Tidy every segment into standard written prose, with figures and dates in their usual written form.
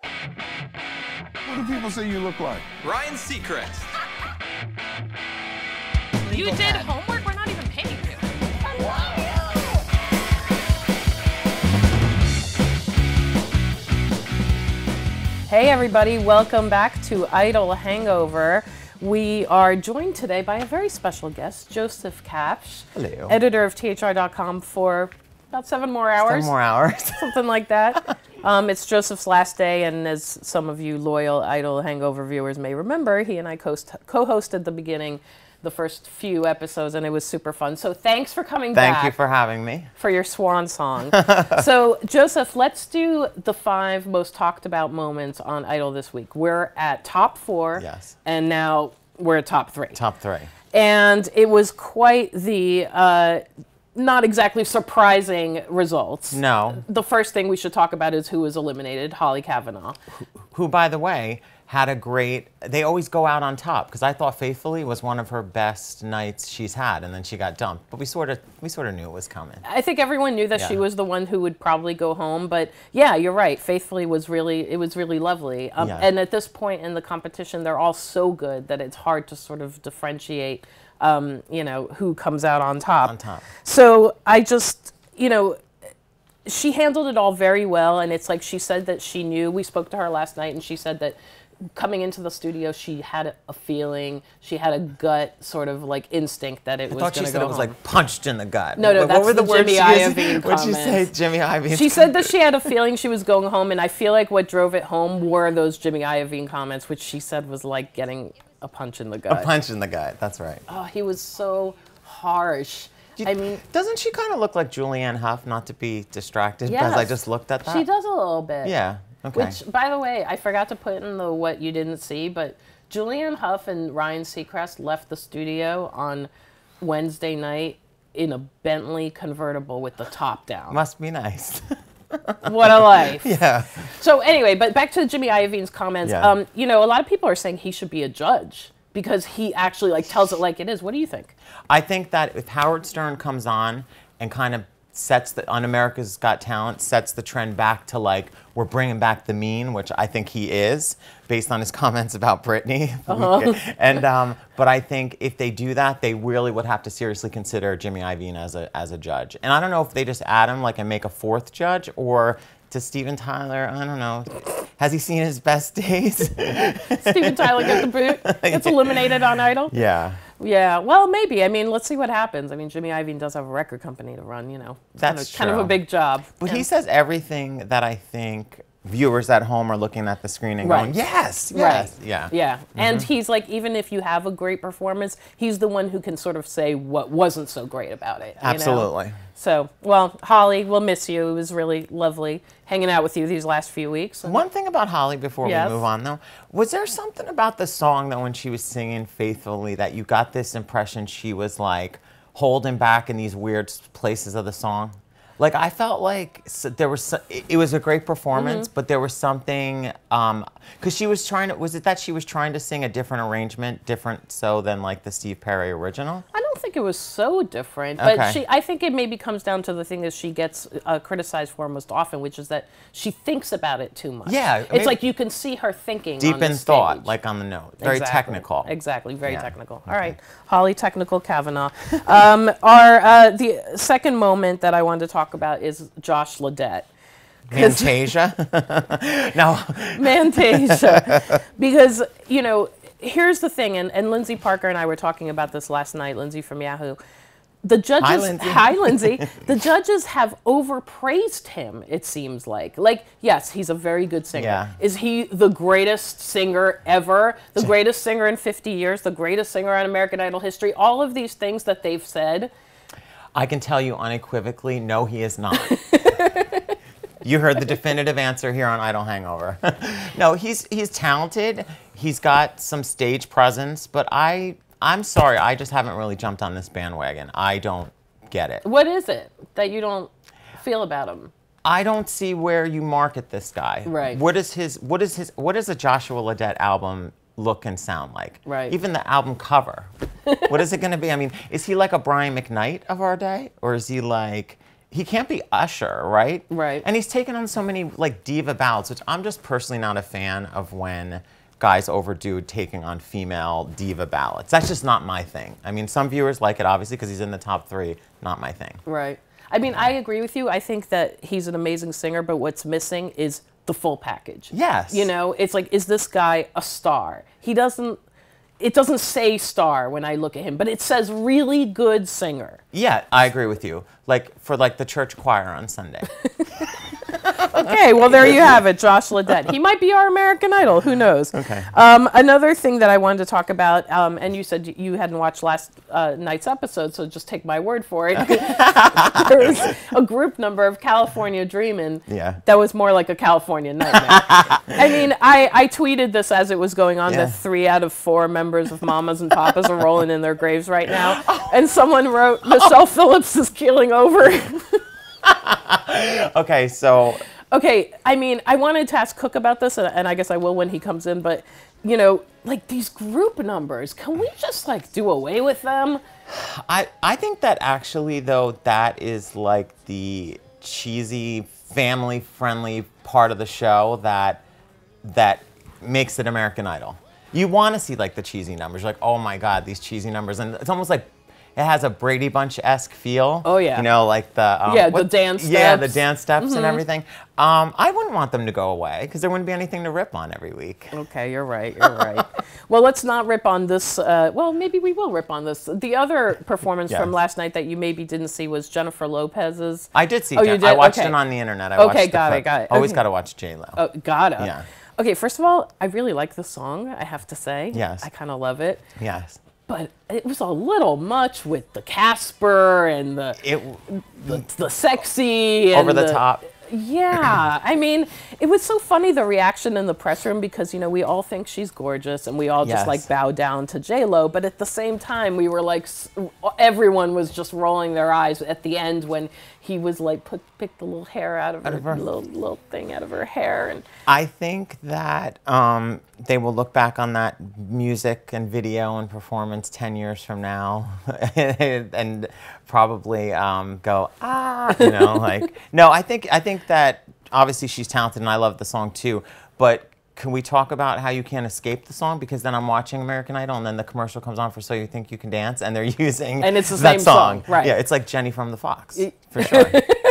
What do people say you look like? Ryan Seacrest. You did homework? We're not even paying you. Hey everybody, welcome back to Idol Hangover. We are joined today by a very special guest, Joseph Kapsch, Hello. editor of THR.com for about 7 more hours. 7 more hours. Something like that. It's Joseph's last day, and as some of you loyal Idol Hangover viewers may remember, he and I co-hosted the first few episodes, and it was super fun. So thanks for coming back. Thank you for having me. For your swan song. So, Joseph, let's do the 5 most talked about moments on Idol this week. We're at top 4, Yes. and now we're at top 3. Top 3. And it was quite the not exactly surprising results. No. The first thing we should talk about is who was eliminated, Holly Kavanaugh. Who, by the way, had a great, they always go out on top, because I thought Faithfully was one of her best nights she's had, and then she got dumped. But we sort of knew it was coming. I think everyone knew that she was the one who would probably go home, but yeah, you're right. Faithfully was really lovely. Yeah. And at this point in the competition, they're all so good that it's hard to sort of differentiate, who comes out on top. On top. So I just, she handled it all very well, and it's like she said that she knew. We spoke to her last night, and she said that coming into the studio, she had a feeling, she had a gut sort of like instinct that it was going to go home. I thought she said it was like punched in the gut. No, what that's were the the words Jimmy Iovine What'd she say, comments. Jimmy Iovine? She said that she had a feeling she was going home, and I feel like what drove it home were those Jimmy Iovine comments, which she said was like getting a punch in the gut. A punch in the gut, that's right. Oh, he was so harsh. I mean, doesn't she kind of look like Julianne Hough, not to be distracted, yes, because I just looked at that? She does a little bit. Yeah, okay. Which, by the way, I forgot to put in the what you didn't see, but Julianne Hough and Ryan Seacrest left the studio on Wednesday night in a Bentley convertible with the top down. Must be nice. What a life. Yeah. So anyway, but back to Jimmy Iovine's comments. Yeah. A lot of people are saying he should be a judge because he actually like tells it like it is. What do you think? I think that if Howard Stern comes on and kind of on America's Got Talent, sets the trend back to like, we're bringing back the mean, which I think he is, based on his comments about Britney. But I think if they do that, they really would have to seriously consider Jimmy Iovine as a judge. And I don't know if they just add him like and make a 4th judge, or to Steven Tyler, I don't know. Has he seen his best days? Steven Tyler get the boot? Gets eliminated on Idol? Yeah. Yeah, well, maybe. I mean, let's see what happens. I mean, Jimmy Iovine does have a record company to run, That's kind of a big job. But he says everything that I think viewers at home are looking at the screen and going, yes, yes. Right. Yeah. Yeah. And he's like, even if you have a great performance, he's the one who can sort of say what wasn't so great about it. Absolutely. So, well, Holly, we'll miss you. It was really lovely hanging out with you these last few weeks. One thing about Holly before we move on, though, was there something about the song that when she was singing Faithfully that you got this impression she was like holding back in these weird places of the song? Like, I felt like it was a great performance, but there was something, because she was trying to, was it that she was trying to sing a different arrangement, different than like the Steve Perry original? I don't think it was so different, but okay. I think it maybe comes down to the thing that she gets criticized for most often, which is that she thinks about it too much. Yeah. It's like you can see her thinking deep on the in stage. thought, like on the note. Very technical. Exactly, very Yeah. technical. All right, Holly Technical Kavanaugh. The second moment that I wanted to talk about is Josh Ledette. Mantasia? No. Mantasia. Because, here's the thing, and Lindsay Parker and I were talking about this last night, Lindsay from Yahoo. The judges, hi, Lindsay. The judges have overpraised him, it seems like. Like, yes, he's a very good singer. Yeah. Is he the greatest singer ever? The greatest singer in 50 years? The greatest singer on American Idol history? All of these things that they've said. I can tell you unequivocally, no, he is not. You heard the definitive answer here on Idol Hangover. No, he's talented. He's got some stage presence, but I'm sorry, I just haven't really jumped on this bandwagon. I don't get it. What is it that you don't feel about him? I don't see where you market this guy. Right. What does a Joshua Ledette album look and sound like? Right. Even the album cover. What is it going to be? I mean, is he like a Brian McKnight of our day, or is he like he can't be Usher, right? Right. And he's taken on so many like diva ballots, which I'm just personally not a fan of when guys overdo taking on female diva ballots. That's just not my thing. I mean, some viewers like it, obviously, because he's in the top 3. Not my thing. Right. I mean, I agree with you. I think that he's an amazing singer, but what's missing is the full package. Yes. You know, it's like, is this guy a star? It doesn't say star when I look at him, but it says really good singer. Yeah, I agree with you. Like, for like the church choir on Sunday. Okay, well, there you have it, Josh Ledette. He might be our American Idol. Who knows? Okay. Another thing that I wanted to talk about, and you said you hadn't watched last night's episode, so just take my word for it. There was a group number of California Dreamin' that was more like a California Nightmare. I mean, I tweeted this as it was going on, that 3 out of 4 members of Mamas and Papas are rolling in their graves right now. And someone wrote, Michelle Phillips is keeling over. Okay, so... Okay, I mean, I wanted to ask Cook about this, and I guess I will when he comes in, but, you know, like these group numbers, can we just, like, do away with them? I think that actually, though, that is, like, the cheesy, family-friendly part of the show that makes it American Idol. You want to see, like, the cheesy numbers. You're like, oh, my God, these cheesy numbers. And it's almost like it has a Brady Bunch-esque feel. Oh, yeah. You know, like the... the dance steps. Yeah, the dance steps and everything. I wouldn't want them to go away because there wouldn't be anything to rip on every week. Okay, you're right, you're right. Well, let's not rip on this. Well, maybe we will rip on this. The other performance from last night that you maybe didn't see was Jennifer Lopez's. I did see you did? I watched it on the internet. I watched got the it, got it. Always got to watch J-Lo. Oh, gotta. Yeah. Okay, first of all, I really like the song, I have to say. Yes. I kind of love it. Yes. But it was a little much with the Casper and the sexy. Over and the top. Yeah, I mean, it was so funny, the reaction in the press room, because, you know, we all think she's gorgeous and we all just like bow down to J-Lo, but at the same time we were like, everyone was just rolling their eyes at the end when he was like, pick the little hair out of her little thing out of her hair. And I think that they will look back on that music and video and performance 10 years from now and probably go, you know, like, no, I think that obviously she's talented and I love the song too, but can we talk about how you can't escape the song? Because then I'm watching American Idol and then the commercial comes on for So You Think You Can Dance and they're using and it's the that same song. Right. Yeah, it's like Jenny from the Fox, for sure.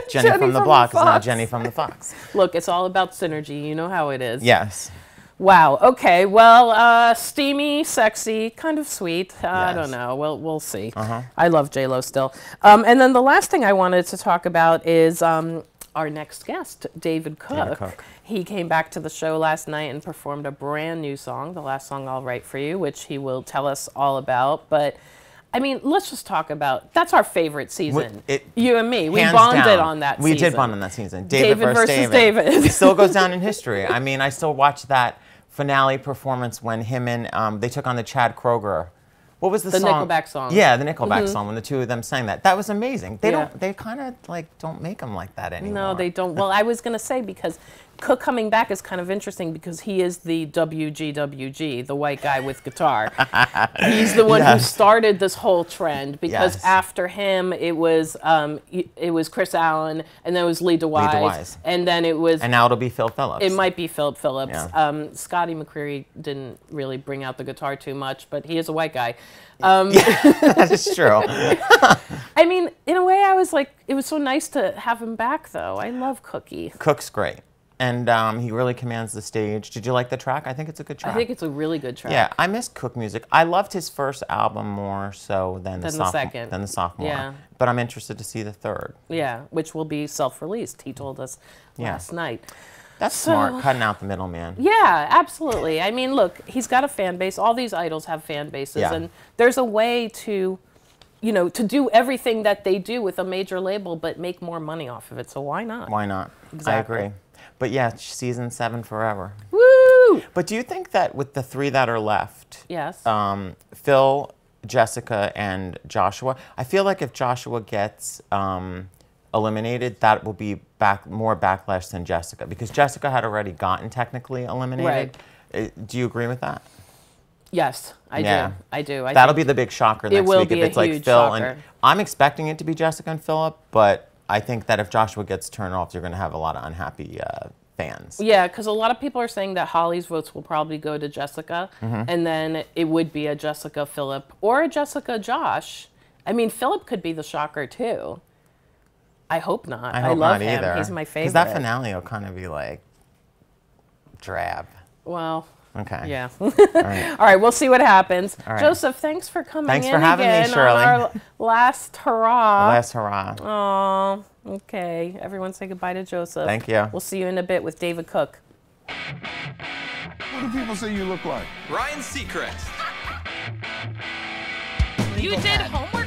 Jenny from the Block is now Jenny from the Fox. Look, it's all about synergy. You know how it is. Yes. Wow. Okay. Well, steamy, sexy, kind of sweet. I don't know. We'll see. I love J-Lo still. And then the last thing I wanted to talk about is our next guest, David Cook. He came back to the show last night and performed a brand new song, The Last Song I'll Write For You, which he will tell us all about. But I mean, let's just talk about, that's our favorite season. You and me, we bonded on that season. We did bond on that season. David versus David. It still goes down in history. I mean, I still watch that finale performance when him and they took on the Chad Kroeger. What was the song? The Nickelback song. Yeah, the Nickelback song when the two of them sang that. That was amazing. They kind of like don't make them like that anymore. No, they don't. Well, I was going to say, because Cook coming back is kind of interesting because he is the WGWG, the white guy with guitar. He's the one who started this whole trend, because after him it was Chris Allen, and then it was Lee DeWise, and then it was, and now it'll be Phil Phillips. It might be Phil Phillips. Yeah. Scotty McCreery didn't really bring out the guitar too much, but he is a white guy. That is true. I mean, in a way, I was like, it was so nice to have him back, though. I love Cookie. Cook's great. And he really commands the stage. Did you like the track? I think it's a good track. I think it's a really good track. Yeah, I miss Cook music. I loved his first album more so than the second. Than the sophomore. Yeah. But I'm interested to see the third. Yeah, which will be self-released, he told us last night. That's smart, cutting out the middleman. Yeah, absolutely. I mean, look, he's got a fan base. All these idols have fan bases. And there's a way to, you know, to do everything that they do with a major label, but make more money off of it. So why not? Why not? Exactly. I agree. But yeah, season 7 forever. Woo! But do you think that with the 3 that are left, Phil, Jessica, and Joshua, I feel like if Joshua gets eliminated, that will be more backlash than Jessica, because Jessica had already gotten technically eliminated. Right. Do you agree with that? Yes, I do. I do. That'll be the big shocker next week if it's like Phil shocker. and I'm expecting it to be Jessica and Philip, but I think that if Joshua gets turned off, you're going to have a lot of unhappy fans. Yeah, because a lot of people are saying that Holly's votes will probably go to Jessica, and then it would be a Jessica Philip or a Jessica Josh. I mean, Philip could be the shocker too. I hope not. I hope love not him. either. He's my favorite. Because that finale will kind of be like drab. Well. Okay. Yeah. All right. All right, we'll see what happens. Right. Joseph, thanks for coming Thanks in for having again me, Shirley. on our last hurrah. Last hurrah. Oh, okay. Everyone say goodbye to Joseph. Thank you. We'll see you in a bit with David Cook. What do people say you look like? Ryan Seacrest. You did homework